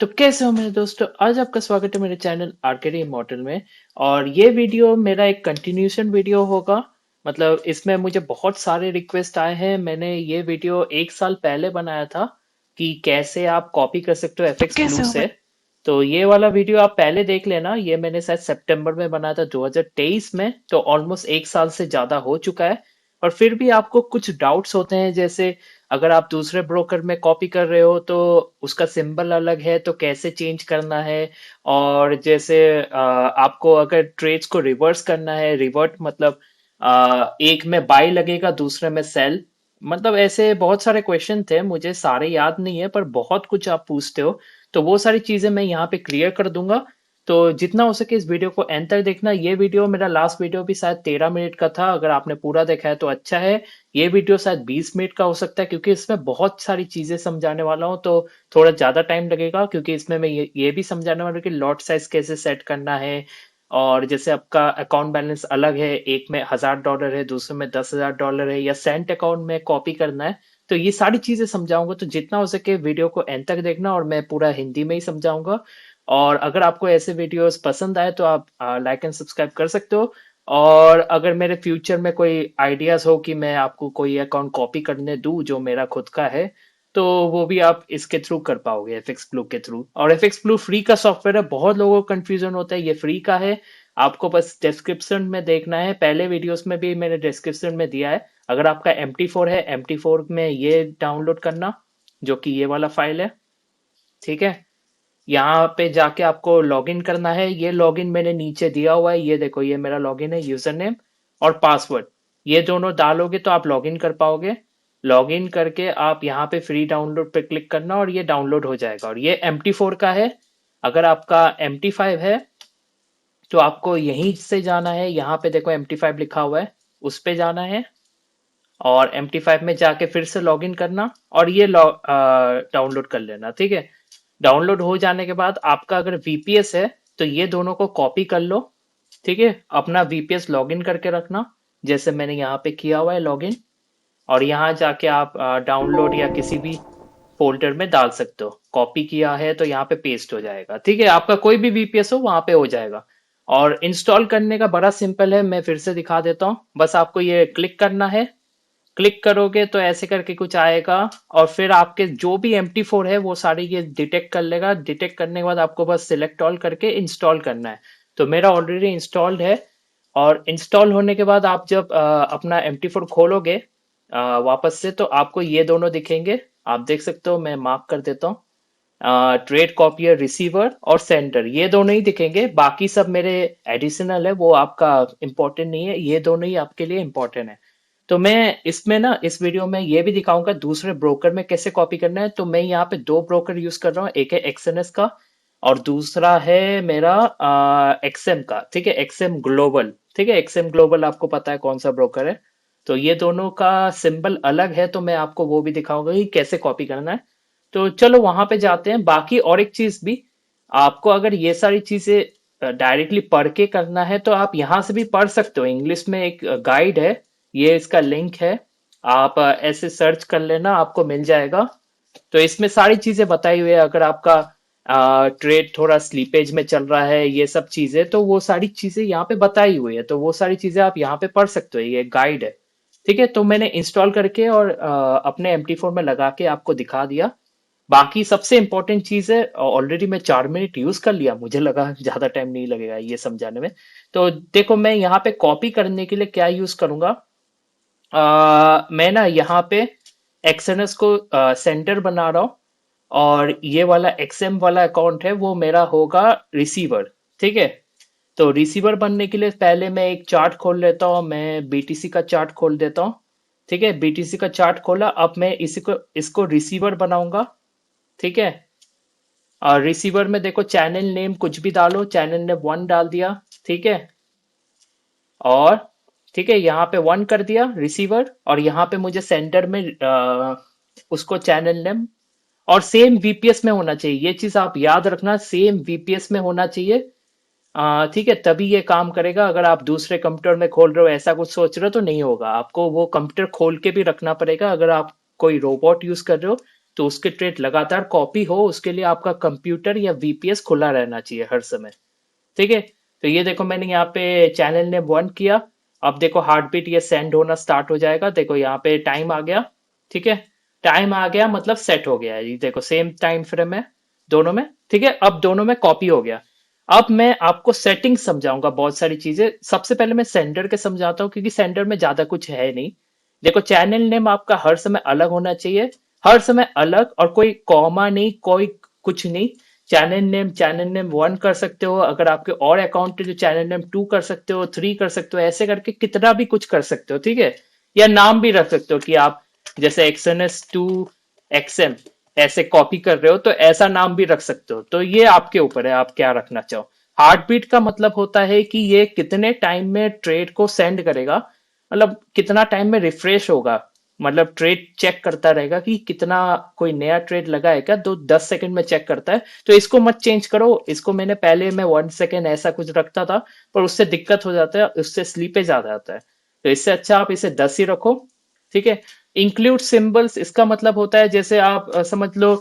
तो कैसे हो मेरे दोस्तों। आज आपका स्वागत है मेरे चैनल आर्केडी इमॉर्टल में। और ये वीडियो मेरा एक कंटिन्यूशन वीडियो होगा। मतलब इसमें मुझे बहुत सारे रिक्वेस्ट आए हैं। मैंने ये वीडियो 1 साल पहले बनाया था कि कैसे आप कॉपी कर सकते हो एफएक्स ब्लू कैसे हो मैं? से। तो ये वाला वीडियो आप पहले देख लेना। ये मैंने शायद सितंबर में बनाया था 2023 में। तो ऑलमोस्ट 1 साल से ज्यादा हो चुका है। और फिर भी आपको कुछ डाउट्स होते हैं, जैसे अगर आप दूसरे ब्रोकर में कॉपी कर रहे हो तो उसका सिंबल अलग है, तो कैसे चेंज करना है। और जैसे आपको अगर ट्रेड्स को रिवर्स करना है, रिवर्ट मतलब एक में बाई लगेगा दूसरे में सेल। मतलब ऐसे बहुत सारे क्वेश्चन थे, मुझे सारे याद नहीं है पर बहुत कुछ आप पूछते हो। तो वो सारी चीजें मैं यहाँ पे क्लियर कर दूंगा। तो जितना हो सके इस वीडियो को एंड तक देखना। ये वीडियो मेरा लास्ट वीडियो भी शायद 13 मिनट का था। अगर आपने पूरा देखा है तो अच्छा है। ये वीडियो शायद 20 मिनट का हो सकता है, क्योंकि इसमें बहुत सारी चीजें समझाने वाला हूँ। तो थोड़ा ज्यादा टाइम लगेगा, क्योंकि इसमें मैं ये भी समझाने वाला हूँ कि लॉट साइज कैसे सेट करना है। और जैसे आपका अकाउंट बैलेंस अलग है, एक में $1000 है, दूसरे में $10,000 है, या सेंट अकाउंट में कॉपी करना है। तो ये सारी चीजें समझाऊंगा। तो जितना हो सके वीडियो को एंड तक देखना, और मैं पूरा हिंदी में ही समझाऊंगा। और अगर आपको ऐसे वीडियोस पसंद आए तो आप लाइक एंड सब्सक्राइब कर सकते हो। और अगर मेरे फ्यूचर में कोई आइडियाज हो कि मैं आपको कोई अकाउंट कॉपी करने दूं जो मेरा खुद का है, तो वो भी आप इसके थ्रू कर पाओगे, एफएक्स ब्लू के थ्रू। और एफएक्स ब्लू फ्री का सॉफ्टवेयर है। बहुत लोगों को कंफ्यूजन होता है, ये फ्री का है। आपको बस डिस्क्रिप्शन में देखना है, पहले वीडियोस में भी मैंने डिस्क्रिप्शन में दिया है। अगर आपका MT4 है, MT4 में ये डाउनलोड करना, जो कि ये वाला फाइल है। ठीक है। यहाँ पे जाके आपको लॉगिन करना है। ये लॉगिन मैंने नीचे दिया हुआ है, ये देखो, ये मेरा लॉगिन है, यूजर नेम और पासवर्ड। ये दोनों डालोगे तो आप लॉगिन कर पाओगे। लॉगिन करके आप यहाँ पे फ्री डाउनलोड पे क्लिक करना और ये डाउनलोड हो जाएगा। और ये MT4 का है। अगर आपका MT5 है तो आपको यहीं से जाना है। यहाँ पे देखो MT5 लिखा हुआ है, उस पे जाना है। और MT5 में जाके फिर से लॉगिन करना और ये डाउनलोड कर लेना। ठीक है। डाउनलोड हो जाने के बाद आपका अगर VPS है तो ये दोनों को कॉपी कर लो। ठीक है। अपना VPS लॉगिन करके रखना, जैसे मैंने यहाँ पे किया हुआ है लॉगिन। और यहाँ जाके आप डाउनलोड या किसी भी फोल्डर में डाल सकते हो। कॉपी किया है तो यहाँ पे पेस्ट हो जाएगा। ठीक है। आपका कोई भी VPS हो वहां पे हो जाएगा। और इंस्टॉल करने का बड़ा सिंपल है, मैं फिर से दिखा देता हूँ। बस आपको ये क्लिक करना है। क्लिक करोगे तो ऐसे करके कुछ आएगा। और फिर आपके जो भी MT4 है वो सारी ये डिटेक्ट कर लेगा। डिटेक्ट करने के बाद आपको बस सिलेक्ट ऑल करके इंस्टॉल करना है। तो मेरा ऑलरेडी इंस्टॉल्ड है। और इंस्टॉल होने के बाद आप जब अपना MT4 खोलोगे वापस से, तो आपको ये दोनों दिखेंगे। आप देख सकते हो, मैं मार्क कर देता हूँ। ट्रेड कॉपियर, रिसीवर और सेंडर, ये दोनों ही दिखेंगे। बाकी सब मेरे एडिशनल है, वो आपका इंपॉर्टेंट नहीं है। ये दोनों ही आपके लिए इंपॉर्टेंट है। तो मैं इसमें ना, इस वीडियो में ये भी दिखाऊंगा दूसरे ब्रोकर में कैसे कॉपी करना है। तो मैं यहाँ पे दो ब्रोकर यूज कर रहा हूँ, एक है एक्सएनएस का और दूसरा है मेरा एक्सएम का। ठीक है, एक्सएम ग्लोबल। ठीक है, एक्सएम ग्लोबल आपको पता है कौन सा ब्रोकर है। तो ये दोनों का सिंबल अलग है, तो मैं आपको वो भी दिखाऊंगा कि कैसे कॉपी करना है। तो चलो वहां पे जाते हैं। बाकी और एक चीज भी, आपको अगर ये सारी चीजें डायरेक्टली पढ़ के करना है तो आप यहाँ से भी पढ़ सकते हो। इंग्लिश में एक गाइड है, ये इसका लिंक है। आप ऐसे सर्च कर लेना, आपको मिल जाएगा। तो इसमें सारी चीजें बताई हुई है। अगर आपका ट्रेड थोड़ा स्लीपेज में चल रहा है, ये सब चीजें, तो वो सारी चीजें यहाँ पे बताई हुई है। तो वो सारी चीजें आप यहाँ पे पढ़ सकते हो, ये गाइड है। ठीक है। तो मैंने इंस्टॉल करके और अपने MT4 में लगा के आपको दिखा दिया। बाकी सबसे इंपॉर्टेंट चीज है, ऑलरेडी मैं 4 मिनट यूज कर लिया, मुझे लगा ज्यादा टाइम नहीं लगेगा ये समझाने में। तो देखो, मैं यहाँ पे कॉपी करने के लिए क्या यूज करूंगा। मैं ना यहाँ पे एक्सएनएस को सेंटर बना रहा हूँ। और ये वाला XM वाला अकाउंट है वो मेरा होगा रिसीवर। ठीक है। तो रिसीवर बनने के लिए पहले मैं एक चार्ट खोल लेता हूँ। मैं BTC का चार्ट खोल देता हूँ। ठीक है, BTC का चार्ट खोला। अब मैं इसी को इसको रिसीवर बनाऊंगा। ठीक है। और रिसीवर में देखो, चैनल नेम कुछ भी डालो, चैनल नेम 1 डाल दिया। ठीक है। और ठीक है, यहाँ पे 1 कर दिया रिसीवर। और यहाँ पे मुझे सेंटर में उसको चैनल नेम और सेम VPS में होना चाहिए। ये चीज आप याद रखना, सेम VPS में होना चाहिए। ठीक है, तभी ये काम करेगा। अगर आप दूसरे कंप्यूटर में खोल रहे हो, ऐसा कुछ सोच रहे हो, तो नहीं होगा। आपको वो कंप्यूटर खोल के भी रखना पड़ेगा। अगर आप कोई रोबोट यूज कर रहे हो तो उसके ट्रेड लगातार कॉपी हो उसके लिए आपका कंप्यूटर या वीपीएस खुला रहना चाहिए हर समय। ठीक है। तो ये देखो मैंने यहाँ पे चैनल ने 1 किया। अब देखो हार्ट बीट ये सेंड होना स्टार्ट हो जाएगा। देखो यहाँ पे टाइम आ गया। ठीक है। टाइम आ गया मतलब सेट हो गया है। ये देखो सेम टाइम फ्रेम है दोनों में। ठीक है। अब दोनों में कॉपी हो गया। अब मैं आपको सेटिंग समझाऊंगा बहुत सारी चीजें। सबसे पहले मैं सेंडर के समझाता हूँ क्योंकि सेंडर में ज्यादा कुछ है नहीं। देखो चैनल नेम आपका हर समय अलग होना चाहिए। हर समय अलग और कोई कॉमा नहीं कोई कुछ नहीं। चैनल नेम 1 कर सकते हो। अगर आपके और अकाउंट है जो चैनल नेम 2 कर सकते हो 3 कर सकते हो ऐसे करके कितना भी कुछ कर सकते हो। ठीक है। या नाम भी रख सकते हो कि आप जैसे XNS2 XM ऐसे कॉपी कर रहे हो तो ऐसा नाम भी रख सकते हो। तो ये आपके ऊपर है आप क्या रखना चाहो। हार्ट बीट का मतलब होता है कि ये कितने टाइम में ट्रेड को सेंड करेगा। मतलब कितना टाइम में रिफ्रेश होगा। मतलब ट्रेड चेक करता रहेगा कि कितना कोई नया ट्रेड लगा है क्या। तो 10 सेकंड में चेक करता है। तो इसको मत चेंज करो। इसको मैंने पहले मैं 1 सेकंड ऐसा कुछ रखता था पर उससे दिक्कत हो जाता है उससे स्लीपेज आ जाता है। तो इससे अच्छा आप इसे 10 ही रखो। ठीक है। इंक्लूड सिंबल्स इसका मतलब होता है जैसे आप समझ लो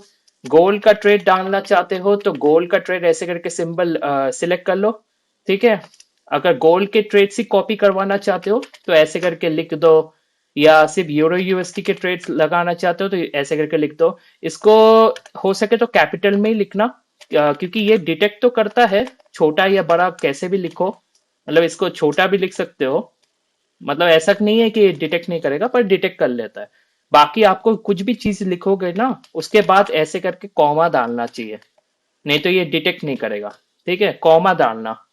गोल का ट्रेड डालना चाहते हो तो गोल का ट्रेड ऐसे करके सिंबल सिलेक्ट कर लो। ठीक है। अगर गोल के ट्रेड ही कॉपी करवाना चाहते हो तो ऐसे करके लिख दो। या सिर्फ यूरो यूएसडी के ट्रेड्स लगाना चाहते हो तो ऐसे करके लिख दो। इसको हो सके तो कैपिटल में ही लिखना। क्योंकि ये डिटेक्ट तो करता है छोटा या बड़ा कैसे भी लिखो। मतलब इसको छोटा भी लिख सकते हो। मतलब ऐसा नहीं है कि डिटेक्ट नहीं करेगा पर डिटेक्ट कर लेता है। बाकी आपको कुछ भी चीज लिखोगे ना उसके बाद ऐसे करके कॉमा डालना चाहिए। नहीं तो ये डिटेक्ट नहीं करेगा। ठीक है। कॉमा डालना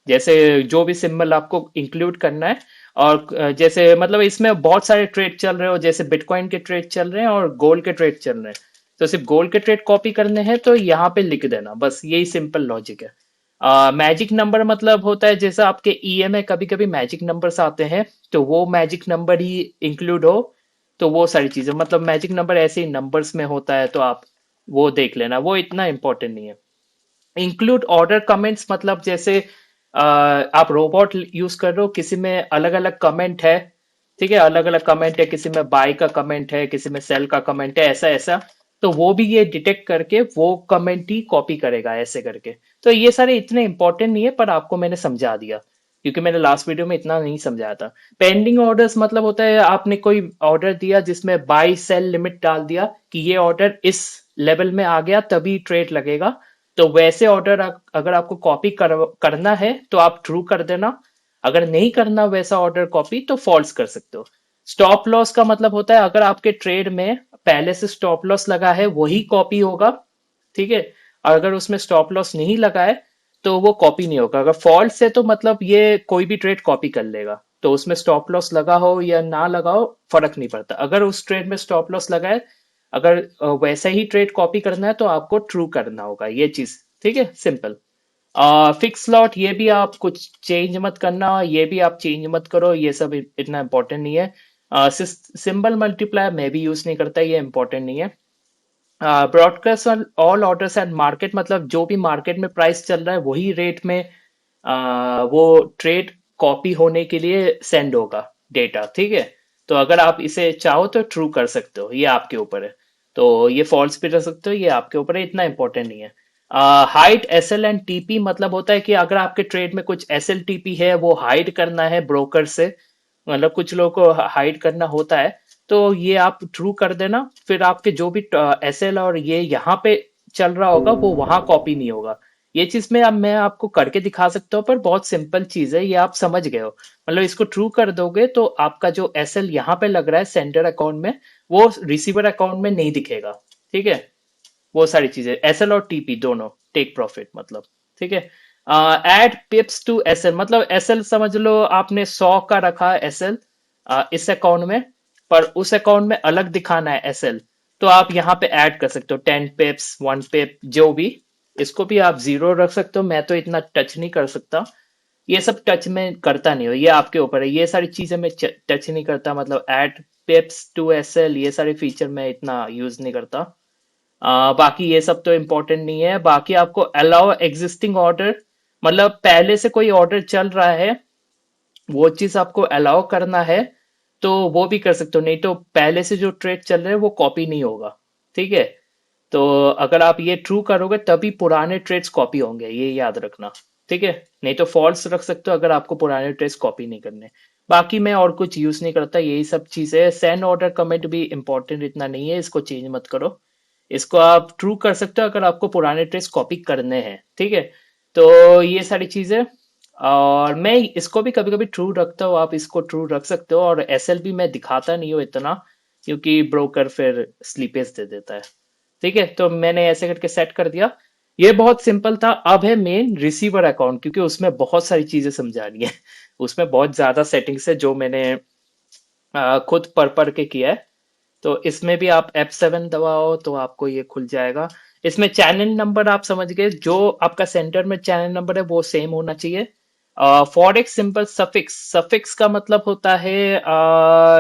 जैसे जो भी सिंबल आपको इंक्लूड करना है। और जैसे मतलब इसमें बहुत सारे ट्रेड चल रहे हो जैसे बिटकॉइन के ट्रेड चल रहे हैं और गोल्ड के ट्रेड चल रहे हैं। तो सिर्फ गोल्ड के ट्रेड कॉपी करने हैं तो यहाँ पे लिख देना बस यही सिंपल लॉजिक है। मैजिक नंबर मतलब होता है जैसे आपके ईए में कभी कभी मैजिक नंबर्स आते हैं तो वो मैजिक नंबर ही इंक्लूड हो। तो वो सारी चीजें मतलब मैजिक नंबर ऐसे ही नंबर्स में होता है तो आप वो देख लेना वो इतना इंपॉर्टेंट नहीं है। इंक्लूड ऑर्डर कमेंट्स मतलब जैसे आप रोबोट यूज कर रहे हो किसी में अलग अलग कमेंट है। ठीक है। अलग अलग कमेंट है किसी में बाय का कमेंट है किसी में सेल का कमेंट है ऐसा ऐसा। तो वो भी ये डिटेक्ट करके वो कमेंट ही कॉपी करेगा ऐसे करके। तो ये सारे इतने इंपॉर्टेंट नहीं है पर आपको मैंने समझा दिया क्योंकि मैंने लास्ट वीडियो में इतना नहीं समझाया था। पेंडिंग ऑर्डर्स मतलब होता है आपने कोई ऑर्डर दिया जिसमें बाय सेल लिमिट डाल दिया कि ये ऑर्डर इस लेवल में आ गया तभी ट्रेड लगेगा। तो वैसे ऑर्डर अगर आपको कॉपी करना है तो आप ट्रू कर देना। अगर नहीं करना वैसा ऑर्डर कॉपी तो फॉल्स कर सकते हो। स्टॉप लॉस का मतलब होता है अगर आपके ट्रेड में पहले से स्टॉप लॉस लगा है वही कॉपी होगा। ठीक है। अगर उसमें स्टॉप लॉस नहीं लगा है तो वो कॉपी नहीं होगा। अगर फॉल्स है तो मतलब ये कोई भी ट्रेड कॉपी कर लेगा। तो उसमें स्टॉप लॉस लगा हो या ना लगा हो फर्क नहीं पड़ता। अगर उस ट्रेड में स्टॉप लॉस लगा है अगर वैसा ही ट्रेड कॉपी करना है तो आपको ट्रू करना होगा ये चीज। ठीक है। सिंपल। फिक्स स्लॉट ये भी आप कुछ चेंज मत करना ये भी आप चेंज मत करो ये सब इतना इंपॉर्टेंट नहीं है। सिंबल मल्टीप्लायर मैं भी यूज नहीं करता ये इंपॉर्टेंट नहीं है। Broadcast all orders and market मतलब जो भी मार्केट में प्राइस चल रहा है वही रेट में वो ट्रेड कॉपी होने के लिए सेंड होगा डेटा। ठीक है। तो अगर आप इसे चाहो तो ट्रू कर सकते हो ये आपके ऊपर है। तो ये फॉल्स भी कर सकते हो ये आपके ऊपर है इतना इंपॉर्टेंट नहीं है। हाइड एसएल एंड टीपी मतलब होता है कि अगर आपके ट्रेड में कुछ एसएल टीपी है वो हाइड करना है ब्रोकर से। मतलब कुछ लोगों को हाइड करना होता है। तो ये आप ट्रू कर देना फिर आपके जो भी एसएल और ये यहाँ पे चल रहा होगा वो वहां कॉपी नहीं होगा। ये चीज में अब मैं आपको करके दिखा सकता हूँ पर बहुत सिंपल चीज है ये आप समझ गए हो। मतलब इसको ट्रू कर दोगे तो आपका जो एसएल यहाँ पे लग रहा है सेंडर अकाउंट में वो रिसीवर अकाउंट में नहीं दिखेगा। ठीक है। वो सारी चीजें एसएल और टीपी दोनों टेक प्रॉफिट मतलब। ठीक है। एड पिप्स टू एसएल मतलब एसएल समझ लो आपने 100 का रखा एसएल इस अकाउंट में पर उस अकाउंट में अलग दिखाना है एसएल। तो आप यहाँ पे ऐड कर सकते हो 10 पिप्स 1 पिप जो भी। इसको भी आप 0 रख सकते हो मैं तो इतना टच नहीं कर सकता। ये सब टच में करता नहीं हो ये आपके ऊपर है। ये सारी चीजें मैं टच नहीं करता मतलब ऐड पिप्स टू एसएल ये सारे फीचर मैं इतना यूज नहीं करता। बाकी ये सब तो इम्पोर्टेंट नहीं है। बाकी आपको अलाउ एग्जिस्टिंग ऑर्डर मतलब पहले से कोई ऑर्डर चल रहा है वो चीज आपको अलाउ करना है तो वो भी कर सकते हो नहीं तो पहले से जो ट्रेड चल रहा है वो कॉपी नहीं होगा। ठीक है। तो अगर आप ये ट्रू करोगे तभी पुराने ट्रेड्स कॉपी होंगे, ये याद रखना। ठीक है, नहीं तो फॉल्स रख सकते हो अगर आपको पुराने ट्रेड्स कॉपी नहीं करने। बाकी मैं और कुछ यूज नहीं करता, यही सब चीजें। सेंड ऑर्डर कमेंट भी इंपॉर्टेंट इतना नहीं है, इसको चेंज मत करो। इसको आप ट्रू कर सकते हो अगर आपको पुराने ट्रेड्स कॉपी करने हैं। ठीक है, तो ये सारी चीजें। और मैं इसको भी कभी कभी ट्रू रखता हूँ, आप इसको ट्रू रख सकते हो। और एसएलपी मैं दिखाता नहीं हूँ इतना, क्योंकि ब्रोकर फिर स्लीपेज दे देता है। ठीक है, तो मैंने ऐसे करके सेट कर दिया। ये बहुत सिंपल था। अब है मेन रिसीवर अकाउंट, क्योंकि उसमें बहुत सारी चीजें समझानी है। उसमें बहुत ज्यादा सेटिंग्स है जो मैंने खुद पढ़ पढ़ के किया है। तो इसमें भी आप F7 दबाओ तो आपको ये खुल जाएगा। इसमें चैनल नंबर आप समझ गए, जो आपका सेंटर में चैनल नंबर है वो सेम होना चाहिए। फॉरेक्स सिंपल सफिक्स, सफिक्स का मतलब होता है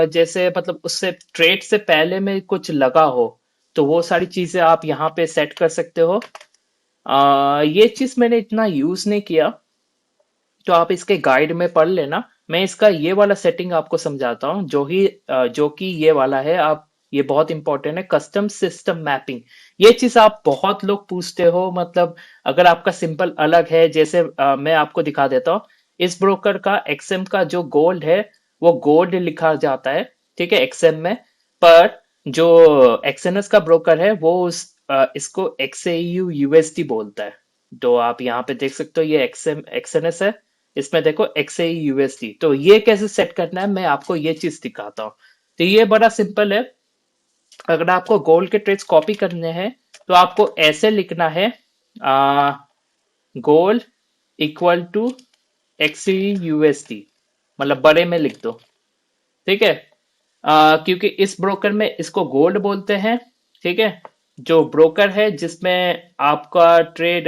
जैसे मतलब उससे ट्रेड से पहले में कुछ लगा हो, तो वो सारी चीजें आप यहाँ पे सेट कर सकते हो। ये चीज मैंने इतना यूज नहीं किया, तो आप इसके गाइड में पढ़ लेना। मैं इसका ये वाला सेटिंग आपको समझाता हूँ, जो कि ये वाला है। आप, ये बहुत इंपॉर्टेंट है, कस्टम सिस्टम मैपिंग। ये चीज आप बहुत लोग पूछते हो, मतलब अगर आपका सिंपल अलग है, जैसे मैं आपको दिखा देता हूँ। इस ब्रोकर का एक्सएम का जो गोल्ड है वो गोल्ड लिखा जाता है, ठीक है, एक्सएम में। पर जो एक्सएनएस का ब्रोकर है वो इसको एक्सएयू यूएसडी बोलता है। तो आप यहाँ पे देख सकते हो ये एक्सएम एक्सएनएस है, इसमें देखो XAE USD। तो ये कैसे सेट करना है मैं आपको ये चीज दिखाता हूँ। तो ये बड़ा सिंपल है। अगर आपको गोल्ड के ट्रेड्स कॉपी करने हैं तो आपको ऐसे लिखना है, gold equal to XAE USD, मतलब बड़े में लिख दो। ठीक है, क्योंकि इस ब्रोकर में इसको गोल्ड बोलते हैं। ठीक है, जो ब्रोकर है जिसमें आपका ट्रेड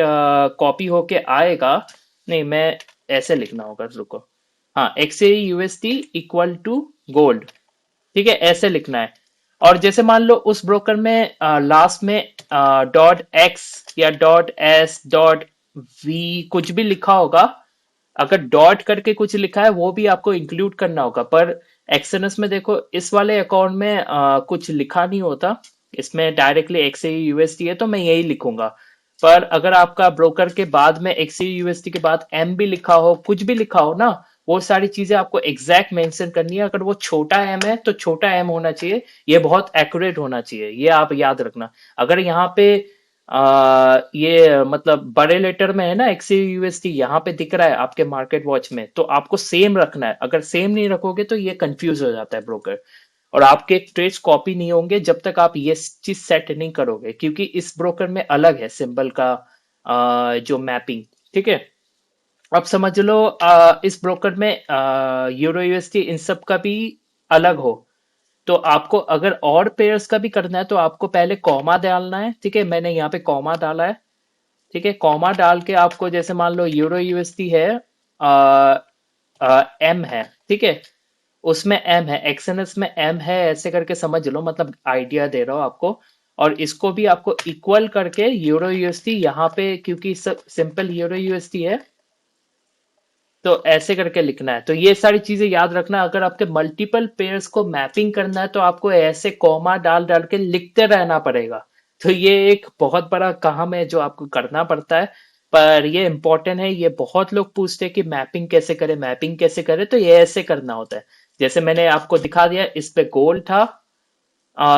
कॉपी होके आएगा, नहीं मैं ऐसे लिखना होगा, रुको। हाँ, XAUSD इक्वल टू गोल्ड। ठीक है, ऐसे लिखना है। और जैसे मान लो उस ब्रोकर में लास्ट में .x या .s.v कुछ भी लिखा होगा। अगर डॉट करके कुछ लिखा है वो भी आपको इंक्लूड करना होगा। पर एक्सएनएस में देखो, इस वाले अकाउंट में कुछ लिखा नहीं होता, इसमें डायरेक्टली एक्सए यूएसडी है तो मैं यही लिखूंगा। पर अगर आपका ब्रोकर के बाद में एक्सए यूएसडी के बाद एम भी लिखा हो, कुछ भी लिखा हो ना, वो सारी चीजें आपको एग्जैक्ट मेंशन करनी है। अगर वो छोटा एम है तो छोटा एम होना चाहिए, ये बहुत एक्यूरेट होना चाहिए, ये आप याद रखना। अगर यहाँ पे ये मतलब बड़े लेटर में है ना XAUSD, यहाँ पे दिख रहा है आपके मार्केट वॉच में, तो आपको सेम रखना है। अगर सेम नहीं रखोगे तो ये कंफ्यूज हो जाता है ब्रोकर, और आपके ट्रेड्स कॉपी नहीं होंगे जब तक आप ये चीज सेट नहीं करोगे, क्योंकि इस ब्रोकर में अलग है सिंबल का जो मैपिंग। ठीक है, अब समझ लो इस ब्रोकर में यूरो यूएसडी इन सब का भी अलग हो, तो आपको अगर और पेयर्स का भी करना है तो आपको पहले कॉमा डालना है। ठीक है, मैंने यहाँ पे कॉमा डाला है। ठीक है, कॉमा डाल के आपको, जैसे मान लो यूरो यूएसडी है, एम है, ठीक है, उसमें एम है, एक्सएनएस में एम है, ऐसे करके समझ लो, मतलब आइडिया दे रहा हूँ आपको। और इसको भी आपको इक्वल करके यूरो यूएसडी यहाँ पे, क्योंकि सब सिंपल यूरो यूएसडी है, तो ऐसे करके लिखना है। तो ये सारी चीजें याद रखना। अगर आपके मल्टीपल पेयर्स को मैपिंग करना है तो आपको ऐसे कॉमा डाल डाल के लिखते रहना पड़ेगा। तो ये एक बहुत बड़ा काम है जो आपको करना पड़ता है, पर ये इंपॉर्टेंट है। ये बहुत लोग पूछते हैं कि मैपिंग कैसे करें, मैपिंग कैसे करें, तो ये ऐसे करना होता है। जैसे मैंने आपको दिखा दिया, इस पे गोल्ड था,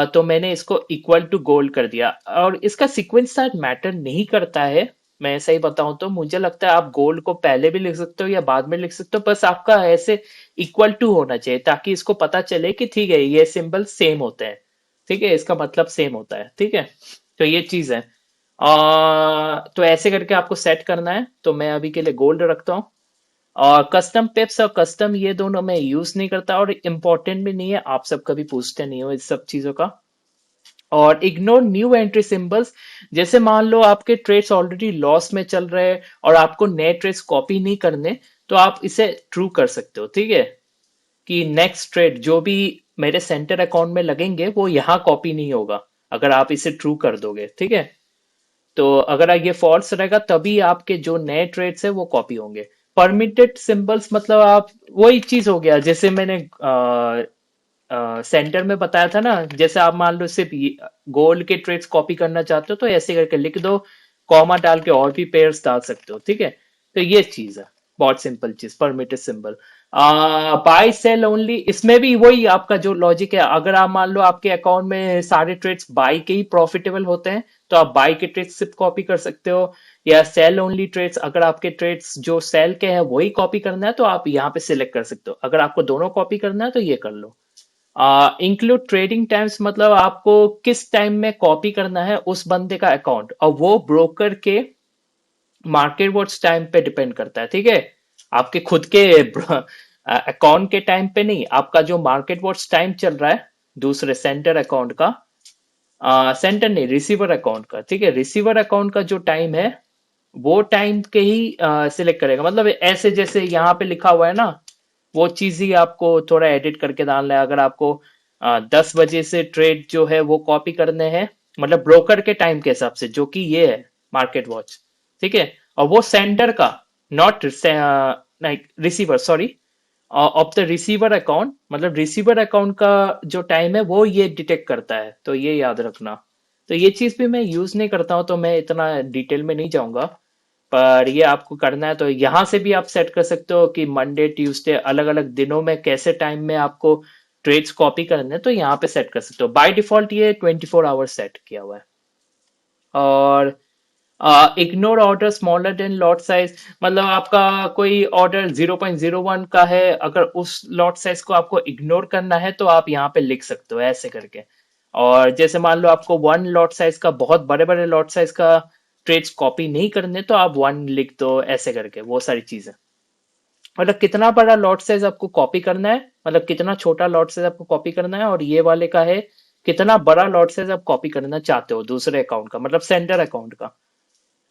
तो मैंने इसको इक्वल टू गोल्ड कर दिया। और इसका सीक्वेंस शायद मैटर नहीं करता है, मैं सही बताऊं तो मुझे लगता है आप गोल्ड को पहले भी लिख सकते हो या बाद में लिख सकते हो, बस आपका ऐसे इक्वल टू होना चाहिए ताकि इसको पता चले कि ठीक है ये सिंबल सेम होते हैं। ठीक है, इसका मतलब सेम होता है। ठीक है, तो ये चीज है। तो ऐसे करके आपको सेट करना है। तो मैं अभी के लिए गोल्ड रखता हूँ। और कस्टम पिप्स और कस्टम ये दोनों मैं यूज नहीं करता, और इम्पोर्टेंट भी नहीं है, आप सब कभी पूछते नहीं हो इस सब चीजों का। और इग्नोर न्यू एंट्री सिंबल्स। जैसे मान लो आपके ट्रेड्स ऑलरेडी लॉस में चल रहे हैं और आपको नए ट्रेड्स कॉपी नहीं करने, तो आप इसे ट्रू कर सकते हो। ठीक है, कि नेक्स्ट ट्रेड जो भी मेरे सेंटर अकाउंट में लगेंगे वो यहाँ कॉपी नहीं होगा, अगर आप इसे ट्रू कर दोगे। ठीक है, तो अगर ये फॉल्स रहेगा तभी आपके जो नए ट्रेड्स है वो कॉपी होंगे। परमिटेड सिंबल्स मतलब आप, वही चीज हो गया जैसे मैंने सेंटर में बताया था ना, जैसे आप मान लो सिर्फ गोल्ड के ट्रेड्स कॉपी करना चाहते हो तो ऐसे करके लिख दो, कॉमा डाल के और भी पेयर्स डाल सकते हो, ठीक है। तो ये चीज है, बहुत सिंपल चीज, permitted symbol. Buy sell only, इसमें भी वही आपका जो लॉजिक है, अगर आप मान लो आपके अकाउंट में सारे ट्रेड्स बाय के ही प्रॉफिटेबल होते हैं तो आप बाय के ट्रेड्स सिर्फ कॉपी कर सकते हो, या सेल ओनली ट्रेड्स, अगर आपके ट्रेड्स जो सेल के हैं वही कॉपी करना है तो आप यहाँ पे सिलेक्ट कर सकते हो, अगर आपको दोनों कॉपी करना है तो ये कर लो। इंक्लूड ट्रेडिंग टाइम्स, मतलब आपको किस टाइम में कॉपी करना है उस बंदे का अकाउंट, और वो ब्रोकर के मार्केट वॉच टाइम पे डिपेंड करता है, ठीक है। आपके खुद के अकाउंट के टाइम पे नहीं, आपका जो मार्केट वॉच टाइम चल रहा है दूसरे सेंटर अकाउंट का, सेंटर नहीं, रिसीवर अकाउंट का, ठीक है। रिसीवर अकाउंट का जो टाइम है वो टाइम के ही सिलेक्ट करेगा, मतलब ऐसे जैसे यहाँ पे लिखा हुआ है ना, वो चीज ही आपको थोड़ा एडिट करके डालना है। अगर आपको 10 बजे से ट्रेड जो है वो कॉपी करने हैं, मतलब ब्रोकर के टाइम के हिसाब से, जो कि ये है मार्केट वॉच, ठीक है। और वो सेंडर का, नॉट नहीं, receiver, sorry, of the receiver account, मतलब रिसीवर अकाउंट का जो टाइम है वो ये डिटेक्ट करता है, तो ये याद रखना। तो ये चीज भी मैं यूज नहीं करता हूँ तो मैं इतना डिटेल में नहीं जाऊंगा, पर ये आपको करना है तो यहाँ से भी आप सेट कर सकते हो कि मंडे ट्यूसडे अलग अलग दिनों में कैसे टाइम में आपको ट्रेड्स कॉपी करने हैं, तो यहाँ पे सेट कर सकते हो। बाय डिफॉल्ट ये 24 आवर्स सेट किया हुआ है। और ignore order smaller than lot size, मतलब आपका कोई ऑर्डर 0.01 का है, अगर उस लॉट साइज को आपको इग्नोर करना है तो आप यहाँ पे लिख सकते हो ऐसे करके। और जैसे मान लो आपको वन लॉट साइज का, बहुत बड़े बड़े लॉट साइज का ट्रेड्स कॉपी नहीं करने तो आप वन लिख दो ऐसे करके, वो सारी चीजें। मतलब कितना बड़ा लॉट साइज आपको कॉपी करना है, मतलब कितना छोटा लॉट साइज आपको कॉपी करना है, और ये वाले का है कितना बड़ा लॉट साइज आप कॉपी करना चाहते हो दूसरे अकाउंट का, मतलब सेंटर अकाउंट का,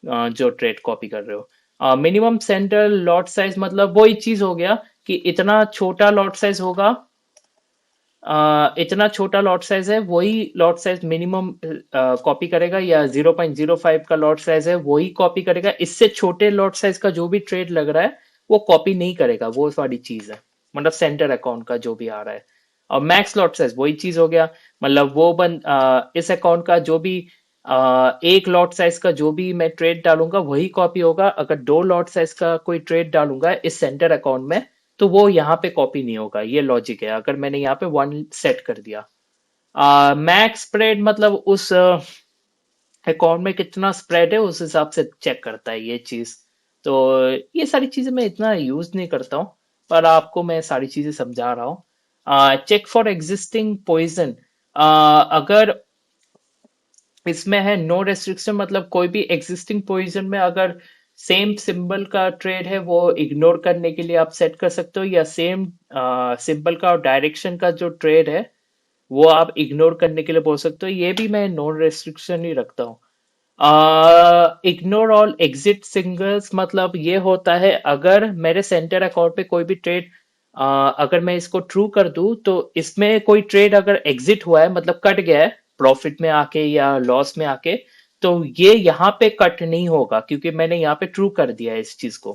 जो ट्रेड कॉपी कर रहे हो। मिनिमम सेंटर लॉट साइज, मतलब वही चीज हो गया कि इतना छोटा लॉट साइज होगा, इतना छोटा लॉट साइज है वही लॉट साइज मिनिमम कॉपी करेगा, या 0.05 का लॉट साइज है वही कॉपी करेगा, इससे छोटे लॉट साइज का जो भी ट्रेड लग रहा है वो कॉपी नहीं करेगा, वो सारी चीज है, मतलब सेंटर अकाउंट का जो भी आ रहा है। और मैक्स लॉट साइज वही चीज हो गया, मतलब वो इस अकाउंट का जो भी एक लॉट साइज का जो भी मैं ट्रेड डालूंगा वही कॉपी होगा, अगर दो लॉट साइज का कोई ट्रेड डालूंगा इस सेंटर अकाउंट में तो वो यहाँ पे कॉपी नहीं होगा, ये लॉजिक है। अगर मैंने यहाँ पे वन सेट कर दिया, मैक्स स्प्रेड, मतलब उस अकाउंट में कितना स्प्रेड है उस हिसाब से चेक करता है ये चीज। तो ये सारी चीजें मैं इतना यूज नहीं करता हूँ, पर आपको मैं सारी चीजें समझा रहा हूँ। चेक फॉर एग्जिस्टिंग पोइजन, अगर इसमें है नो रेस्ट्रिक्शन, मतलब कोई भी एग्जिस्टिंग पोजीशन में अगर सेम सिंबल का ट्रेड है वो इग्नोर करने के लिए आप सेट कर सकते हो, या सेम सिंबल का और डायरेक्शन का जो ट्रेड है वो आप इग्नोर करने के लिए बोल सकते हो, ये भी मैं नो रेस्ट्रिक्शन ही रखता हूँ। इग्नोर ऑल एग्जिट सिंगल्स, मतलब ये होता है अगर मेरे सेंटर अकाउंट पे कोई भी ट्रेड, अगर मैं इसको ट्रू कर दूं तो इसमें कोई ट्रेड अगर एग्जिट हुआ है, मतलब कट गया है प्रॉफिट में आके या लॉस में आके, तो ये यहाँ पे कट नहीं होगा क्योंकि मैंने यहाँ पे ट्रू कर दिया है इस चीज को।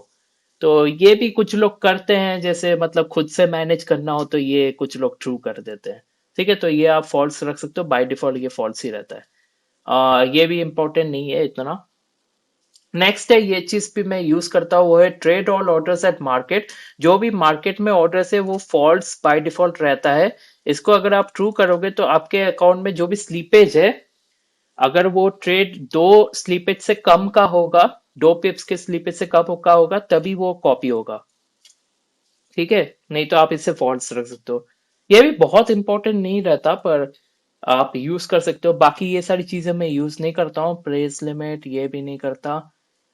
तो ये भी कुछ लोग करते हैं, जैसे मतलब खुद से मैनेज करना हो तो ये कुछ लोग ट्रू कर देते हैं, ठीक है। तो ये आप फॉल्स रख सकते हो, बाय डिफॉल्ट ये फॉल्स ही रहता है। ये भी इम्पोर्टेंट नहीं है इतना। नेक्स्ट है, ये चीज भी मैं यूज करता हूँ, वो है trade all orders eight market, जो भी मार्केट में ऑर्डर्स है वो फॉल्स बाय डिफॉल्ट रहता है। इसको अगर आप ट्रू करोगे तो आपके अकाउंट में जो भी स्लीपेज है, अगर वो ट्रेड दो स्लीपेज से कम का होगा, 2 पिप्स के स्लीपेज से कम का होगा तभी वो कॉपी होगा, ठीक है। नहीं तो आप इससे फॉल्स रख सकते हो। ये भी बहुत इंपॉर्टेंट नहीं रहता पर आप यूज कर सकते हो, बाकी ये सारी चीजें मैं यूज नहीं करता हूँ, प्रेस लिमिट ये भी नहीं करता।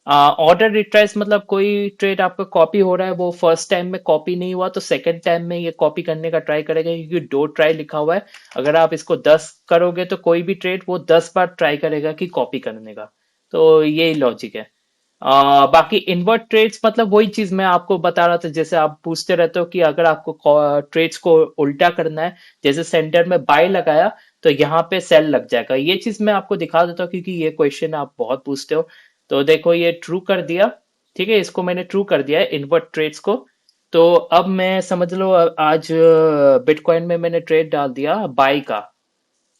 ऑर्डर रिट्रेस, मतलब कोई ट्रेड आपका कॉपी हो रहा है वो फर्स्ट टाइम में कॉपी नहीं हुआ तो सेकंड टाइम में ये कॉपी करने का ट्राई करेगा, क्योंकि दो ट्राई लिखा हुआ है। अगर आप इसको 10 करोगे तो कोई भी ट्रेड वो 10 बार ट्राई करेगा कि कॉपी करने का, तो यही लॉजिक है। बाकी इन्वर्ट ट्रेड्स, मतलब वही चीज मैं आपको बता रहा था, जैसे आप पूछते रहते हो कि अगर आपको ट्रेड्स को उल्टा करना है, जैसे सेंटर में बाय लगाया तो यहाँ पे सेल लग जाएगा, ये चीज मैं आपको दिखा देता हूँ क्योंकि ये क्वेश्चन आप बहुत पूछते हो। तो देखो ये ट्रू कर दिया, ठीक है, इसको मैंने ट्रू कर दिया है इन्वर्ट ट्रेड्स को। तो अब मैं समझ लो आज बिटकॉइन में मैंने ट्रेड डाल दिया बाई का।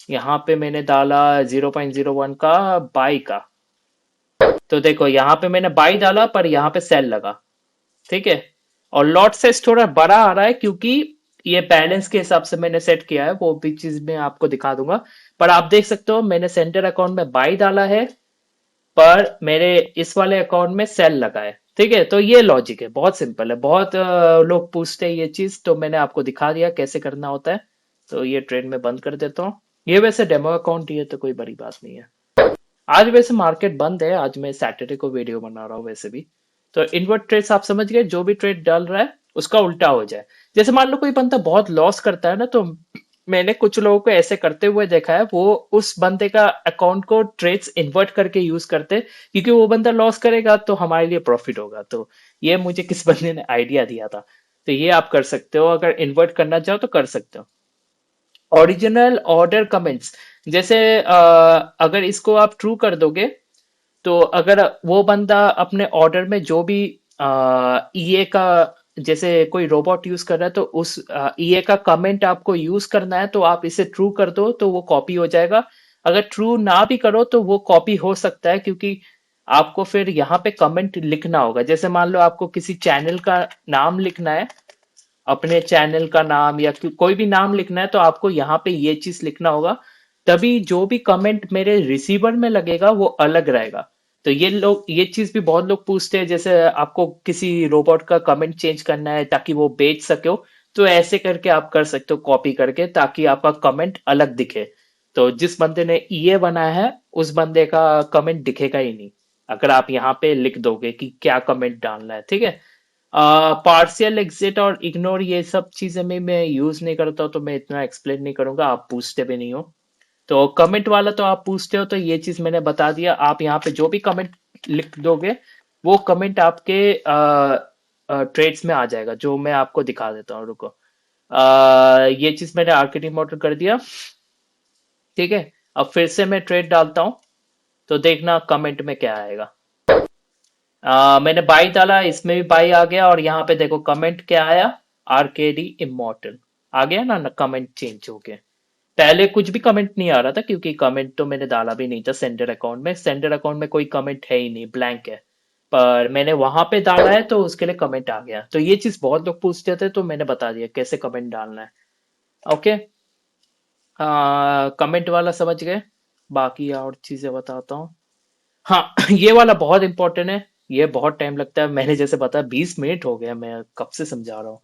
यहाँ पे मैंने डाला 0.01 का बाई का। तो देखो यहाँ पे मैंने बाई डाला पर यहाँ पे सेल लगा। ठीक है। और लॉट साइज थोड़ा बड़ा आ रहा है क्योंकि ये बैलेंस के हिसाब से मैंने सेट किया है, वो भी चीज मैं आपको दिखा दूंगा। पर आप देख सकते हो मैंने सेंटर अकाउंट में बाई डाला है, पर मेरे इस वाले अकाउंट में सेल लगा है। ठीक है, तो ये लॉजिक है, बहुत सिंपल है। बहुत लोग पूछते हैं ये चीज, तो मैंने आपको दिखा दिया कैसे करना होता है। तो ये ट्रेड में बंद कर देता हूँ। ये वैसे डेमो अकाउंट ही है तो कोई बड़ी बात नहीं है। आज वैसे मार्केट बंद है, आज मैं सैटरडे को वीडियो बना रहा हूँ वैसे भी। तो इनवर्ट ट्रेड्स आप समझ गए, जो भी ट्रेड डाल रहा है उसका उल्टा हो जाए। जैसे मान लो कोई बंदा बहुत लॉस करता है ना, तो मैंने कुछ लोगों को ऐसे करते हुए देखा है, वो उस बंदे का अकाउंट को ट्रेड्स इन्वर्ट करके यूज करते, क्योंकि वो बंदा लॉस करेगा तो हमारे लिए प्रॉफिट होगा। तो ये मुझे किस बंदे ने आइडिया दिया था। तो ये आप कर सकते हो, अगर इन्वर्ट करना चाहो तो कर सकते हो। ओरिजिनल ऑर्डर कमेंट्स, जैसे अगर इसको आप ट्रू कर दोगे, तो अगर वो बंदा अपने ऑर्डर में जो भी ईए का, जैसे कोई रोबोट यूज कर रहा है तो उस ईए का कमेंट आपको यूज करना है, तो आप इसे ट्रू कर दो तो वो कॉपी हो जाएगा। अगर ट्रू ना भी करो तो वो कॉपी हो सकता है, क्योंकि आपको फिर यहाँ पे कमेंट लिखना होगा। जैसे मान लो आपको किसी चैनल का नाम लिखना है, अपने चैनल का नाम या कोई भी नाम लिखना है, तो आपको यहाँ पे ये चीज लिखना होगा। तभी जो भी कमेंट मेरे रिसीवर में लगेगा वो अलग रहेगा। तो ये चीज भी बहुत लोग पूछते हैं, जैसे आपको किसी रोबोट का कमेंट चेंज करना है ताकि वो बेच सके हो, तो ऐसे करके आप कर सकते हो कॉपी करके, ताकि आपका कमेंट अलग दिखे। तो जिस बंदे ने ये बनाया है उस बंदे का कमेंट दिखेगा ही नहीं, अगर आप यहाँ पे लिख दोगे कि क्या कमेंट डालना है। ठीक है। पार्शियल एग्जिट और इग्नोर ये सब चीजें में मैं यूज नहीं करता हूँ, तो मैं इतना एक्सप्लेन नहीं करूंगा, आप पूछते भी नहीं हो। तो कमेंट वाला तो आप पूछते हो, तो ये चीज मैंने बता दिया। आप यहाँ पे जो भी कमेंट लिख दोगे वो कमेंट आपके ट्रेड्स में आ जाएगा, जो मैं आपको दिखा देता हूँ, रुको। ये चीज मैंने आर्किटिंग मॉडल कर दिया। ठीक है। अब फिर से मैं ट्रेड डालता हूँ, तो देखना कमेंट में क्या आएगा। मैंने बाई डाला, इसमें भी बाई आ गया, और यहाँ पे देखो कमेंट क्या आया, आरकेडी इमोर्टल आ गया ना, कमेंट चेंज हो गया। पहले कुछ भी कमेंट नहीं आ रहा था, क्योंकि कमेंट तो मैंने डाला भी नहीं था सेंडर अकाउंट में। सेंडर अकाउंट में कोई कमेंट है ही नहीं, ब्लैंक है। पर मैंने वहां पे डाला है तो उसके लिए कमेंट आ गया। तो ये चीज बहुत लोग पूछते थे, तो मैंने बता दिया कैसे कमेंट डालना है। ओके। कमेंट वाला समझ गए। बाकी और चीजें बताता हूँ। हाँ, ये वाला बहुत इंपॉर्टेंट है। ये बहुत टाइम लगता है, मैंने जैसे बताया 20 मिनट हो गया, मैं कब से समझा रहा हूँ।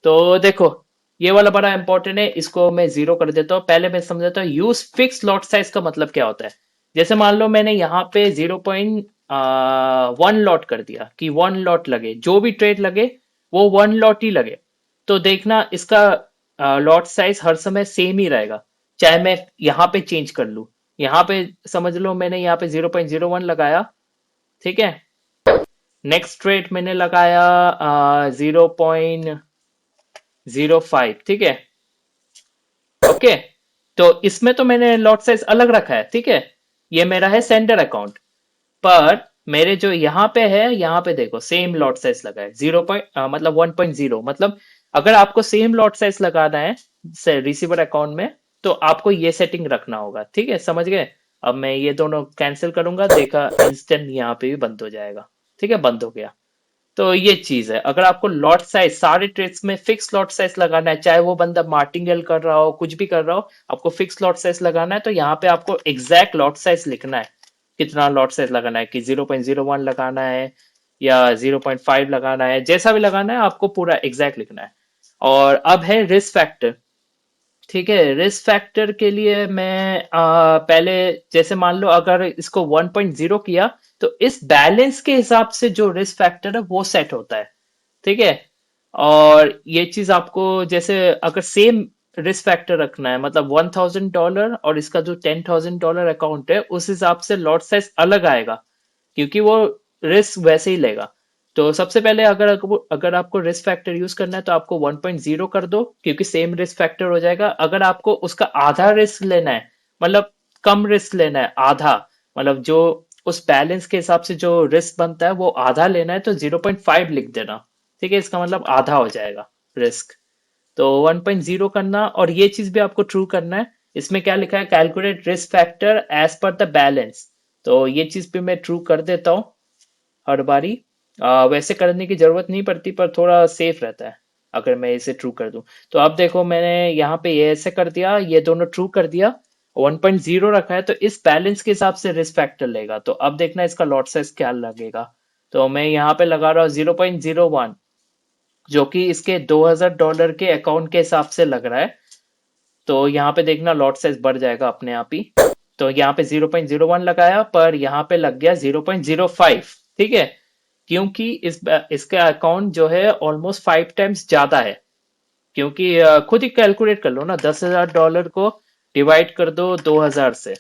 तो देखो, ये वाला बड़ा इंपॉर्टेंट है, इसको मैं जीरो कर देता हूँ। पहले मैं समझाता हूँ यूज फिक्स लॉट साइज का मतलब क्या होता है। जैसे मान लो मैंने यहाँ पे 0.1 लॉट कर दिया, कि 1 लॉट लगे, जो भी ट्रेड लगे वो 1 लॉट ही लगे। तो देखना इसका लॉट साइज हर समय सेम ही रहेगा, चाहे मैं यहाँ पे चेंज कर लूँ। यहाँ पे समझ लो मैंने यहाँ पे 0.01 लगाया। ठीक है। नेक्स्ट ट्रेड मैंने लगाया 0.05। ठीक है। ओके। तो इसमें तो मैंने लॉट साइज अलग रखा है। ठीक है। ये मेरा है सेंडर अकाउंट। पर मेरे जो यहाँ पे है, यहाँ पे देखो सेम लॉट साइज लगा है, मतलब 1.0, मतलब अगर आपको सेम लॉट साइज लगाना है रिसीवर अकाउंट में, तो आपको ये सेटिंग रखना होगा। ठीक है, समझ गए। अब मैं ये दोनों कैंसिल करूंगा, देखा इंस्टेंट यहाँ पे भी बंद हो जाएगा। ठीक है, बंद हो गया। तो ये चीज है, अगर आपको लॉट साइज सारे ट्रेड्स में फिक्स लॉट साइज लगाना है, चाहे वो बंदा मार्टिंगेल कर रहा हो कुछ भी कर रहा हो, आपको फिक्स लॉट साइज लगाना है, तो यहाँ पे आपको एग्जैक्ट लॉट साइज लिखना है। कितना लॉट साइज लगाना है, कि 0.01 लगाना है या 0.5 लगाना है, जैसा भी लगाना है आपको पूरा एग्जैक्ट लिखना है। और अब है रिस्क फैक्टर। ठीक है, रिस्क फैक्टर के लिए मैं पहले, जैसे मान लो अगर इसको 1.0 किया, तो इस बैलेंस के हिसाब से जो रिस्क फैक्टर है वो सेट होता है। ठीक है। और ये चीज आपको, जैसे अगर सेम रिस्क फैक्टर रखना है, मतलब $1,000 और इसका जो $10,000 अकाउंट है, उस हिसाब से लॉट साइज अलग आएगा, क्योंकि वो रिस्क वैसे ही लेगा। तो सबसे पहले अगर आपको रिस्क फैक्टर यूज करना है, तो आपको 1.0 कर दो, क्योंकि सेम रिस्क फैक्टर हो जाएगा। अगर आपको उसका आधा रिस्क लेना है, मतलब कम रिस्क लेना है, आधा, मतलब जो उस बैलेंस के हिसाब से जो रिस्क बनता है वो आधा लेना है, तो 0.5 लिख देना। ठीक है, इसका मतलब आधा हो जाएगा रिस्क। तो 1.0 करना, और ये चीज भी आपको ट्रू करना है। इसमें क्या लिखा है, calculate risk factor as per the balance. तो ये चीज भी मैं ट्रू कर देता हूँ हर बारी। वैसे करने की जरूरत नहीं पड़ती, पर थोड़ा सेफ रहता है अगर मैं इसे ट्रू कर दूं। तो अब देखो, मैंने यहाँ पे ये ऐसे कर दिया, ये दोनों ट्रू कर दिया, 1.0 रखा है, तो इस बैलेंस के हिसाब से रिस्क फैक्टर लेगा। तो अब देखना इसका लॉट साइज क्या लगेगा। तो मैं यहाँ पे लगा रहा हूँ 0.01, जो कि इसके $2000 के अकाउंट के हिसाब से लग रहा है। तो यहाँ पे देखना लॉट साइज बढ़ जाएगा अपने आप ही। तो यहाँ पे 0.01 लगाया, पर यहाँ पे लग गया 0.05। ठीक है, क्योंकि इसका अकाउंट जो है ऑलमोस्ट 5 टाइम्स ज्यादा है। क्योंकि खुद ही कैलकुलेट कर लो ना, $10,000 को डिवाइड कर दो 2000 से,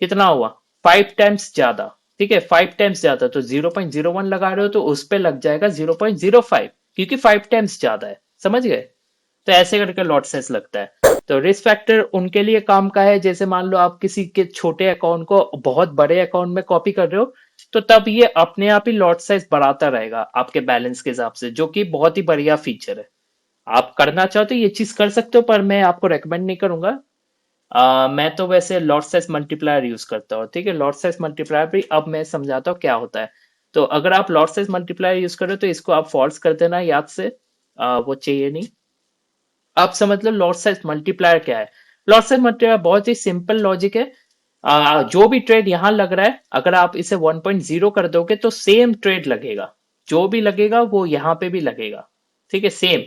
कितना हुआ, 5 टाइम्स ज्यादा। ठीक है, 5 टाइम्स ज्यादा, तो 0.01 लगा रहे हो तो उस पे लग जाएगा 0.05, क्योंकि 5 टाइम्स ज्यादा है। समझ गए? तो ऐसे करके लॉट साइज लगता है। तो रिस्क फैक्टर उनके लिए काम का है, जैसे मान लो आप किसी के छोटे अकाउंट को बहुत बड़े अकाउंट में कॉपी कर रहे हो, तो तब ये अपने आप ही लॉट साइज बढ़ाता रहेगा आपके बैलेंस के हिसाब से, जो कि बहुत ही बढ़िया फीचर है। आप करना चाहो तो ये चीज कर सकते हो, पर मैं आपको रेकमेंड नहीं करूंगा। मैं तो वैसे लॉट साइज मल्टीप्लायर यूज करता हूँ। ठीक है, लॉट साइज मल्टीप्लायर भी अब मैं समझाता हूँ क्या होता है। तो अगर आप लॉट साइज मल्टीप्लायर यूज करो तो इसको आप फॉल्स कर देना याद से, वो चाहिए नहीं। आप समझ लो लॉट साइज मल्टीप्लायर क्या है। लॉट साइज मल्टीप्लायर बहुत ही सिंपल लॉजिक है। जो भी ट्रेड यहां लग रहा है, अगर आप इसे 1.0 कर दोगे तो सेम ट्रेड लगेगा। जो भी लगेगा वो यहां पे भी लगेगा। ठीक है, सेम।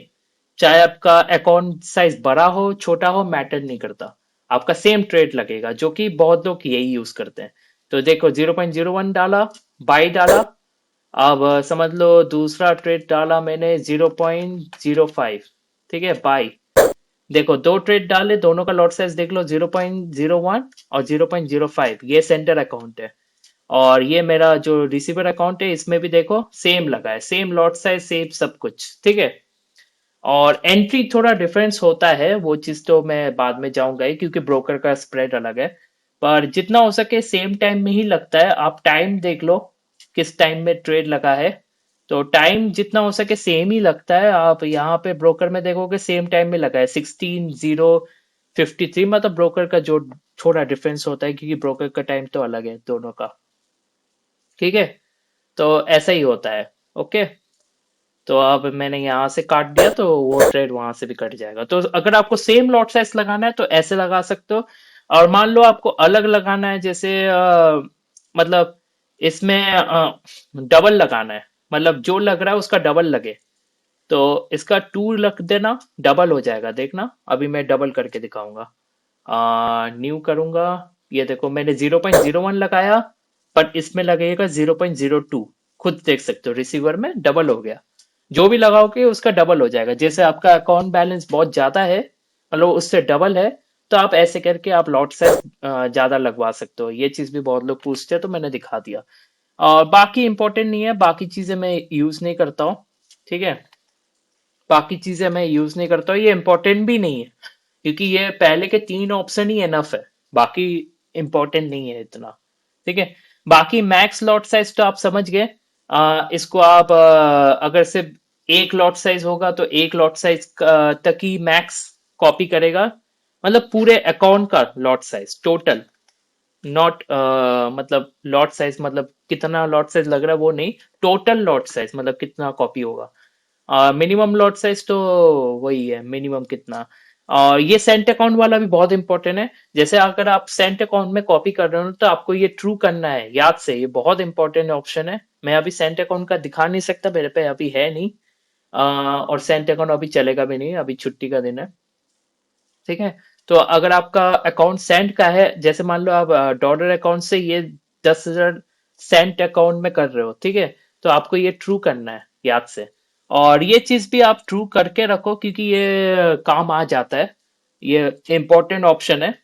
चाहे आपका अकाउंट साइज बड़ा हो छोटा हो, मैटर नहीं करता, आपका सेम ट्रेड लगेगा, जो कि बहुत लोग यही यूज करते हैं। तो देखो 0.01 डाला, बाई डाला। अब समझ लो दूसरा ट्रेड डाला मैंने 0.05। ठीक है, बाई। देखो दो ट्रेड डाले, दोनों का लॉट साइज देख लो, 0.01 और 0.05, ये सेंटर अकाउंट है। और ये मेरा जो रिसीवर अकाउंट है, इसमें भी देखो सेम लगा है, सेम लॉट साइज, सेम सब कुछ। ठीक है, और एंट्री थोड़ा डिफरेंस होता है, वो चीज तो मैं बाद में जाऊंगा ही, क्योंकि ब्रोकर का स्प्रेड अलग है। पर जितना हो सके सेम टाइम में ही लगता है। आप टाइम देख लो किस टाइम में ट्रेड लगा है, तो टाइम जितना हो सके सेम ही लगता है। आप यहाँ पे ब्रोकर में देखोगे सेम टाइम में लगा है 16:53, मतलब ब्रोकर का जो थोड़ा डिफरेंस होता है, क्योंकि ब्रोकर का टाइम तो अलग है दोनों का। ठीक है, तो ऐसा ही होता है। ओके, तो अब मैंने यहाँ से काट दिया, तो वो ट्रेड वहां से भी कट जाएगा। तो अगर आपको सेम लॉट साइज लगाना है तो ऐसे लगा सकते हो। और मान लो आपको अलग लगाना है, जैसे मतलब इसमें डबल लगाना है, मतलब जो लग रहा है उसका डबल लगे, तो इसका 2 रख देना, डबल हो जाएगा। देखना अभी मैं डबल करके दिखाऊंगा। न्यू करूंगा। ये देखो मैंने 0.01 लगाया, पर इसमें लगेगा 0.02। खुद देख सकते हो रिसीवर में डबल हो गया। जो भी लगाओगे उसका डबल हो जाएगा। जैसे आपका अकाउंट बैलेंस बहुत ज्यादा है, मतलब उससे डबल है, तो आप ऐसे करके आप लॉट साइज ज्यादा लगवा सकते हो। ये चीज भी बहुत लोग पूछते हैं, तो मैंने दिखा दिया। और बाकी इंपॉर्टेंट नहीं है, बाकी चीजें मैं यूज नहीं करता हूँ। ठीक है, बाकी चीजें मैं यूज नहीं करता हूँ, ये इंपॉर्टेंट भी नहीं है, क्योंकि ये पहले के 3 ऑप्शन ही एनफ है। बाकी इंपॉर्टेंट नहीं है इतना। ठीक है, बाकी मैक्स लॉट साइज तो आप समझ गए। इसको आप अगर सिर्फ एक लॉट साइज होगा तो एक लॉट साइज तक ही मैक्स कॉपी करेगा, मतलब पूरे अकाउंट का लॉट साइज टोटल, नॉट मतलब लॉट साइज मतलब कितना लॉट साइज लग रहा है वो नहीं, टोटल लॉट साइज मतलब कितना कॉपी होगा। मिनिमम लॉट साइज तो वही है, मिनिमम कितना। और ये सेंट अकाउंट वाला भी बहुत इंपॉर्टेंट है। जैसे अगर आप सेंट अकाउंट में कॉपी कर रहे हो तो आपको ये ट्रू करना है याद से, ये बहुत इंपॉर्टेंट ऑप्शन है। मैं अभी सेंट अकाउंट का दिखा नहीं सकता, मेरे पे अभी है नहीं। और सेंट अकाउंट अभी चलेगा भी नहीं, अभी छुट्टी का दिन है। ठीक है, तो अगर आपका अकाउंट सेंट का है, जैसे मान लो आप डॉलर अकाउंट से ये 10,000 सेंट अकाउंट में कर रहे हो, ठीक है, तो आपको ये ट्रू करना है याद से। और ये चीज भी आप ट्रू करके रखो, क्योंकि ये काम आ जाता है, ये इंपॉर्टेंट ऑप्शन है।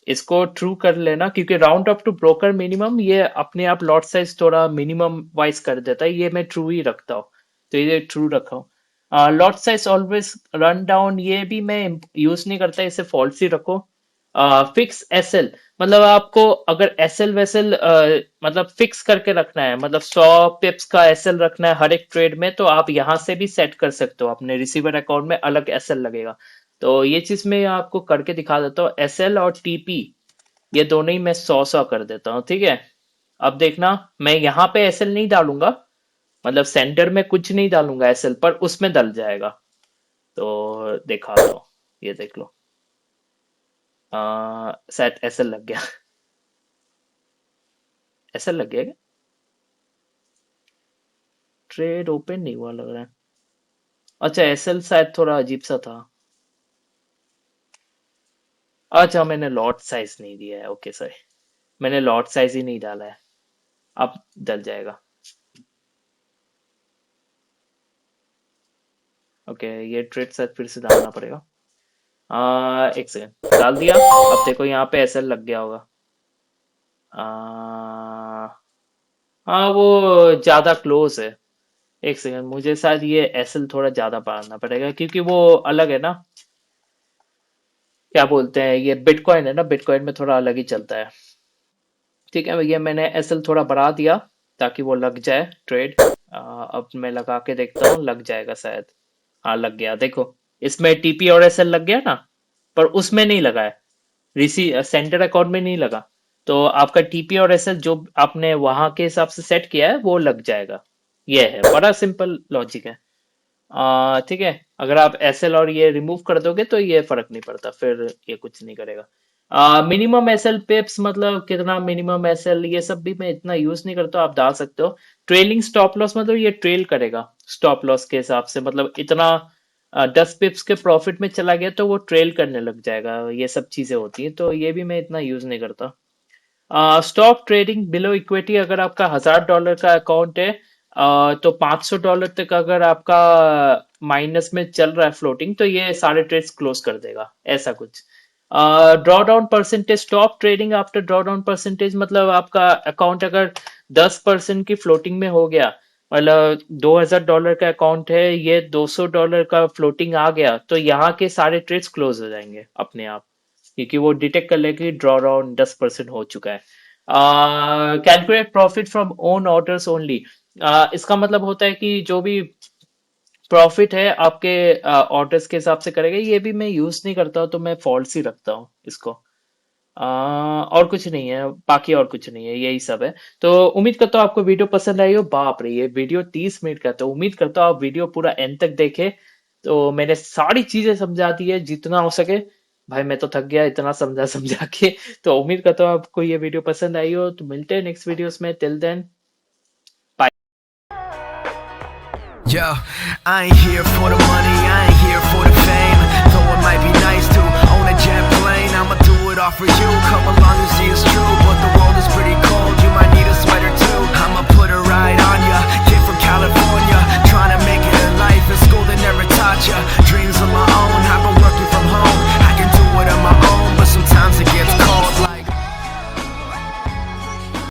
इसको ट्रू कर लेना, क्योंकि round up to broker minimum ये अपने आप लॉट साइज थोड़ा मिनिमम वाइज कर देता है, ये मैं ट्रू ही रखता हूँ। तो ये ट्रू रखा हूँ। Lot size always run down, ये भी मैं यूज नहीं करता, इसे फॉल्स ही रखो। फिक्स एसएल, मतलब आपको अगर एसएल वेसएल मतलब फिक्स करके रखना है, मतलब 100 पिप्स का एसएल रखना है हर एक ट्रेड में, तो आप यहाँ से भी सेट कर सकते हो, अपने रिसीवर अकाउंट में अलग एसएल लगेगा। तो ये चीज मैं आपको करके दिखा देता हूँ, एसएल और टीपी ये दोनों ही मैं 100 कर देता हूँ, ठीक है। अब देखना, मैं यहाँ पे एसएल नहीं डालूंगा, मतलब सेंटर में कुछ नहीं डालूंगा एसएल पर, उसमें डल जाएगा। तो दिखा दो, ये देख लो, शायद एसएल लग गया। एसएल लग गया क्या? ट्रेड ओपन नहीं हुआ लग रहा है। अच्छा, एसएल शायद थोड़ा अजीब सा था। अच्छा, मैंने लॉट साइज नहीं दिया है, ओके सॉरी, मैंने लॉट साइज ही नहीं डाला है। अब डल जाएगा। ओके, ये ट्रेड शायद फिर से डालना पड़ेगा। एक सेकंड, डाल दिया। अब देखो यहाँ पे एसएल लग गया होगा। हाँ, वो ज्यादा क्लोज है। एक सेकंड, मुझे शायद ये एसएल थोड़ा ज्यादा बढ़ाना पड़ेगा, क्योंकि वो अलग है ना, क्या बोलते हैं, ये बिटकॉइन है ना, बिटकॉइन में थोड़ा अलग ही चलता है। ठीक है भैया, मैंने एसएल थोड़ा बढ़ा दिया ताकि वो लग जाए ट्रेड। अब मैं लगा के देखता हूँ, लग जाएगा शायद। हाँ, लग गया, देखो, इसमें टीपी और एसएल लग गया ना, पर उसमें नहीं लगा है, सेंटर अकाउंट में नहीं लगा। तो आपका टीपी और एसएल जो आपने वहां के हिसाब से सेट किया है वो लग जाएगा। ये है, बड़ा सिंपल लॉजिक है। ठीक है, अगर आप एसएल और ये रिमूव कर दोगे तो ये फर्क नहीं पड़ता, फिर ये कुछ नहीं करेगा। मिनिमम एसएल पिप्स, मतलब कितना मिनिमम एसएल, ये सब भी मैं इतना यूज नहीं करता, आप डाल सकते हो। ट्रेलिंग स्टॉप लॉस, मतलब ये ट्रेल करेगा स्टॉप लॉस के हिसाब से, मतलब इतना 10 पिप्स के प्रॉफिट में चला गया तो वो ट्रेल करने लग जाएगा, ये सब चीजें होती हैं, तो ये भी मैं इतना यूज नहीं करता। स्टॉक ट्रेडिंग बिलो इक्विटी, अगर आपका $1000 का अकाउंट है, तो $500 तक अगर आपका माइनस में चल रहा है फ्लोटिंग, तो ये सारे ट्रेड्स क्लोज कर देगा, ऐसा कुछ। Draw down percentage, stop trading after draw down percentage, मतलब आपका अकाउंट अगर 10% की फ्लोटिंग में हो गया, मतलब $2000 का अकाउंट है, ये $200 का फ्लोटिंग आ गया, तो यहाँ के सारे ट्रेड्स क्लोज हो जाएंगे अपने आप, क्योंकि वो डिटेक्ट कर लेगा कि ड्रॉ डाउन 10% हो चुका है। Calculate profit from own orders only, इसका मतलब होता है कि जो भी प्रॉफिट है आपके ऑर्डर्स के हिसाब से करेगा, ये भी मैं यूज नहीं करता हूँ, तो मैं फॉल्स ही रखता हूँ इसको। और कुछ नहीं है, बाकी और कुछ नहीं है, यही सब है। तो उम्मीद करता हूँ आपको वीडियो पसंद आई हो। बाप रे, ये वीडियो 30 मिनट का, तो उम्मीद करता हूँ आप वीडियो पूरा एंड तक देखे। तो मैंने सारी चीजें समझा दी है जितना हो सके। भाई मैं तो थक गया इतना समझा समझा के। तो उम्मीद करता हूँ आपको ये वीडियो पसंद आई हो, तो मिलते हैं नेक्स्ट वीडियोस में, till then bye. Yo, I ain't here for the money, I ain't here for the fame. Though it might be nice to own a jet plane, I'ma do it all for you. Come along and see it's true, but the world is pretty cold. You might need a sweater too. I'ma put a ride on